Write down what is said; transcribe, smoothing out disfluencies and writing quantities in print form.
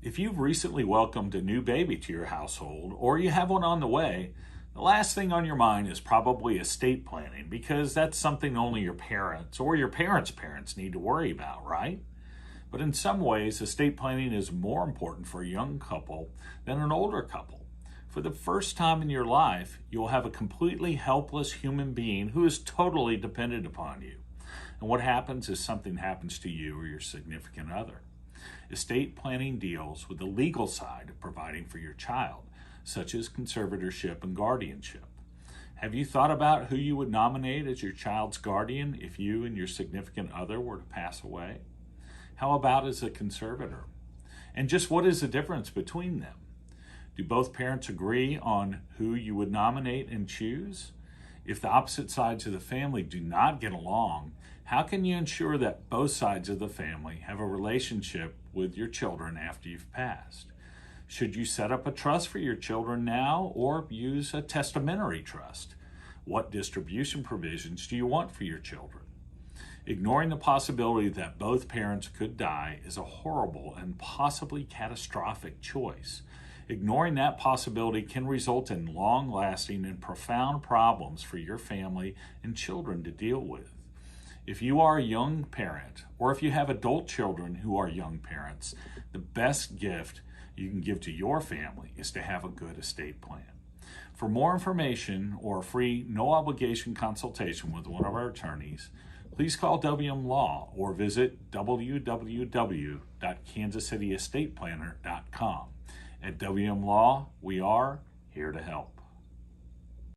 If you've recently welcomed a new baby to your household or you have one on the way, the last thing on your mind is probably estate planning because that's something only your parents or your parents' parents need to worry about, right? But in some ways, estate planning is more important for a young couple than an older couple. For the first time in your life, you'll have a completely helpless human being who is totally dependent upon you. And what happens is something happens to you or your significant other. Estate planning deals with the legal side of providing for your child, such as conservatorship and guardianship. Have you thought about who you would nominate as your child's guardian if you and your significant other were to pass away? How about as a conservator? And just what is the difference between them? Do both parents agree on who you would nominate and choose? If the opposite sides of the family do not get along, how can you ensure that both sides of the family have a relationship with your children after you've passed? Should you set up a trust for your children now or use a testamentary trust? What distribution provisions do you want for your children? Ignoring the possibility that both parents could die is a horrible and possibly catastrophic choice. Ignoring that possibility can result in long-lasting and profound problems for your family and children to deal with. If you are a young parent, or if you have adult children who are young parents, the best gift you can give to your family is to have a good estate plan. For more information or a free, no-obligation consultation with one of our attorneys, please call WM Law or visit www.kansascityestateplanner.com. At WM Law, we are here to help.